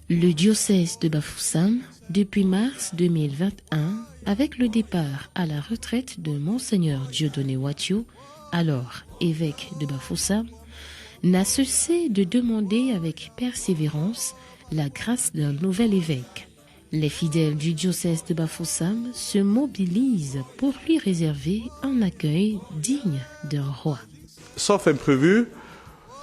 Le diocèse de Bafoussam, depuis mars 2021, avec le départ à la retraite de Monseigneur Dieudonné Ouatio, alors évêque de Bafoussam, n'a cessé de demander avec persévérance la grâce d'un nouvel évêque. Les fidèles du diocèse de Bafoussam se mobilisent pour lui réserver un accueil digne d'un roi. Sauf imprévu,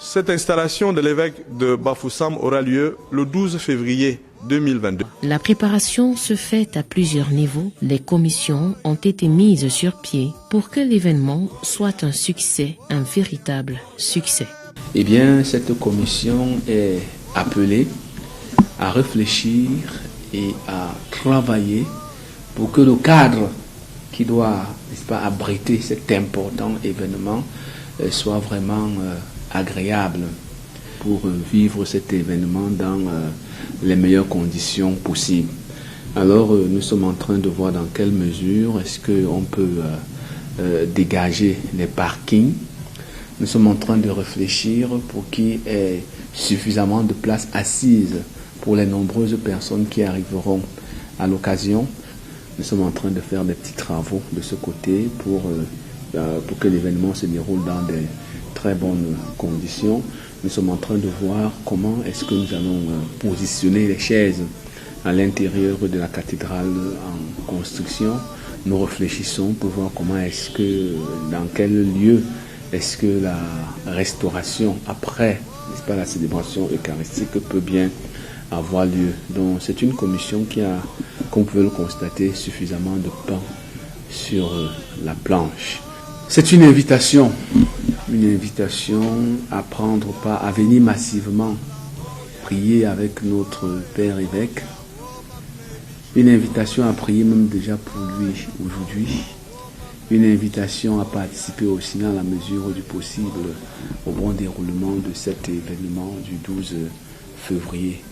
cette installation de l'évêque de Bafoussam aura lieu le 12 février 2022. La préparation se fait à plusieurs niveaux. Les commissions ont été mises sur pied pour que l'événement soit un succès, un véritable succès. Eh bien, cette commission est appelée à réfléchir et à travailler pour que le cadre qui doit, n'est-ce pas, abriter cet important événement soit vraiment agréable pour vivre cet événement dans les meilleures conditions possibles. Alors, nous sommes en train de voir dans quelle mesure est-ce qu'on peut dégager les parkings. Nous sommes en train de réfléchir pour qu'il y ait suffisamment de places assises pour les nombreuses personnes qui arriveront à l'occasion. Nous sommes en train de faire des petits travaux de ce côté pour que l'événement se déroule dans des très bonnes conditions. Nous sommes en train de voir comment est-ce que nous allons positionner les chaises à l'intérieur de la cathédrale en construction. Nous réfléchissons pour voir comment est-ce que, dans quel lieu est-ce que la restauration après, n'est-ce pas, la célébration eucharistique peut bien avoir lieu. Donc c'est une commission qui a, comme vous pouvez le constater, suffisamment de pain sur la planche. C'est une invitation à prendre part, à venir massivement prier avec notre Père évêque. Une invitation à prier même déjà pour lui aujourd'hui. Une invitation à participer aussi dans la mesure du possible au bon déroulement de cet événement du 12 février.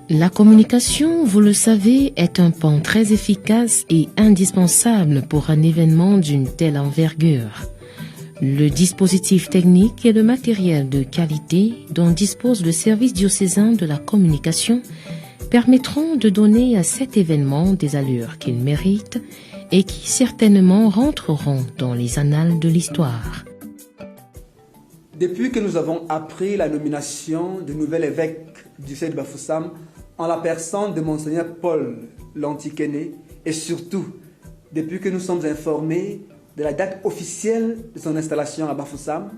La communication, vous le savez, est un pan très efficace et indispensable pour un événement d'une telle envergure. Le dispositif technique et le matériel de qualité dont dispose le service diocésain de la communication permettront de donner à cet événement des allures qu'il mérite et qui certainement rentreront dans les annales de l'histoire. Depuis que nous avons appris la nomination du nouvel évêque du diocèse de Bafoussam en la personne de Monseigneur Paul Lantikéné, et surtout depuis que nous sommes informés de la date officielle de son installation à Bafoussam,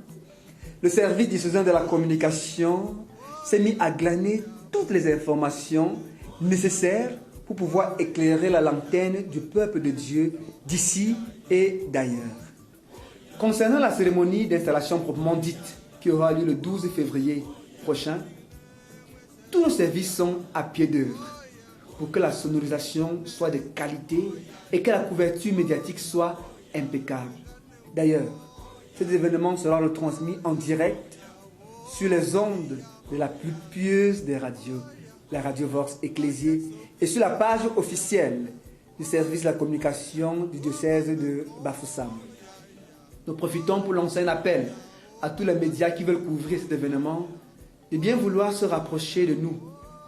le service diocésain de la communication s'est mis à glaner toutes les informations nécessaires pour pouvoir éclairer la lanterne du peuple de Dieu d'ici et d'ailleurs. Concernant la cérémonie d'installation proprement dite qui aura lieu le 12 février prochain, tous nos services sont à pied d'œuvre pour que la sonorisation soit de qualité et que la couverture médiatique soit impeccable. D'ailleurs, cet événement sera retransmis en direct sur les ondes de la plus pieuse des radios, la Radio Vox Ecclésiée, et sur la page officielle du service de la communication du diocèse de Bafoussam. Nous profitons pour lancer un appel à tous les médias qui veulent couvrir cet événement de bien vouloir se rapprocher de nous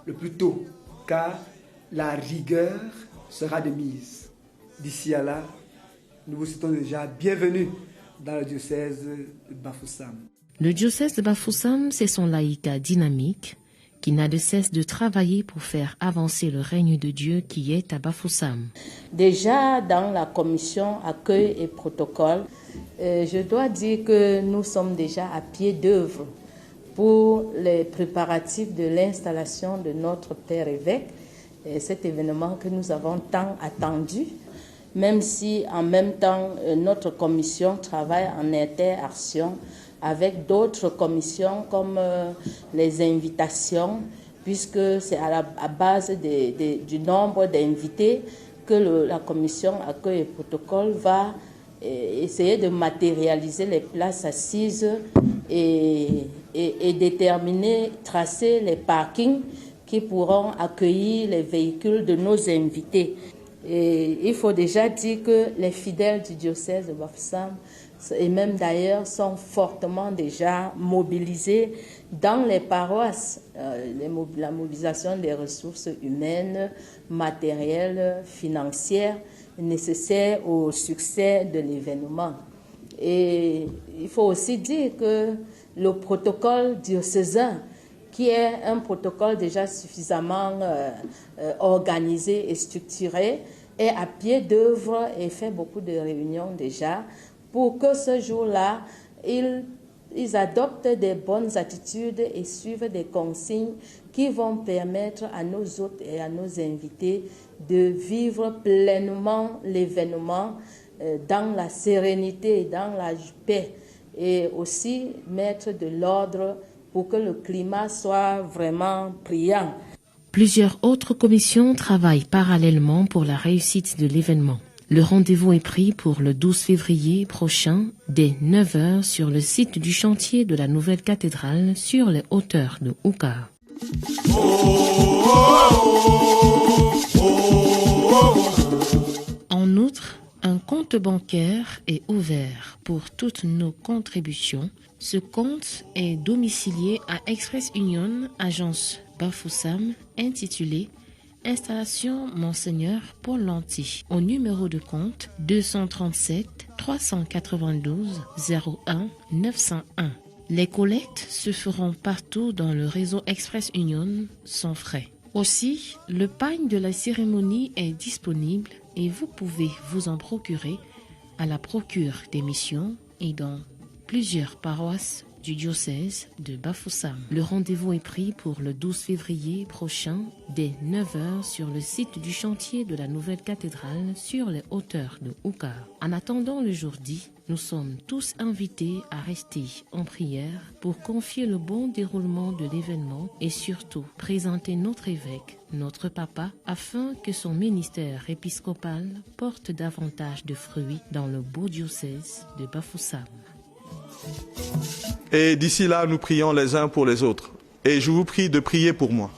le plus tôt, car la rigueur sera de mise. D'ici à là, nous vous souhaitons déjà bienvenue dans le diocèse de Bafoussam. Le diocèse de Bafoussam, c'est son laïcat dynamique qui n'a de cesse de travailler pour faire avancer le règne de Dieu qui est à Bafoussam. Déjà dans la commission accueil et protocole, je dois dire que nous sommes déjà à pied d'œuvre pour les préparatifs de l'installation de notre Père évêque, cet événement que nous avons tant attendu, même si en même temps notre commission travaille en interaction avec d'autres commissions comme les invitations, puisque c'est à base du nombre d'invités que la commission accueil et protocole va essayer de matérialiser les places assises et déterminer, tracer les parkings qui pourront accueillir les véhicules de nos invités. Et il faut déjà dire que les fidèles du diocèse de Bafoussam et même d'ailleurs sont fortement déjà mobilisés dans les paroisses. La mobilisation des ressources humaines, matérielles, financières nécessaires au succès de l'événement. Et il faut aussi dire que le protocole diocésain, qui est un protocole déjà suffisamment organisé et structuré, est à pied d'œuvre et fait beaucoup de réunions déjà pour que ce jour-là, ils adoptent des bonnes attitudes et suivent des consignes qui vont permettre à nos hôtes et à nos invités de vivre pleinement l'événement dans la sérénité, dans la paix, et aussi mettre de l'ordre pour que le climat soit vraiment brillant. Plusieurs autres commissions travaillent parallèlement pour la réussite de l'événement. Le rendez-vous est pris pour le 12 février prochain dès 9h sur le site du chantier de la nouvelle cathédrale sur les hauteurs de Ouka. En outre, un compte bancaire est ouvert pour toutes nos contributions. Ce compte est domicilié à Express Union, agence Bafoussam, intitulé Installation Monseigneur Paul Lanty, au numéro de compte 237 392 01 901. Les collectes se feront partout dans le réseau Express Union sans frais. Aussi, le pagne de la cérémonie est disponible et vous pouvez vous en procurer à la procure des missions et dans plusieurs paroisses du diocèse de Bafoussam. Le rendez-vous est pris pour le 12 février prochain dès 9h sur le site du chantier de la nouvelle cathédrale sur les hauteurs de Ouka. En attendant le jour dit, nous sommes tous invités à rester en prière pour confier le bon déroulement de l'événement et surtout présenter notre évêque, notre papa, afin que son ministère épiscopal porte davantage de fruits dans le beau diocèse de Bafoussam. Et d'ici là, nous prions les uns pour les autres. Et je vous prie de prier pour moi.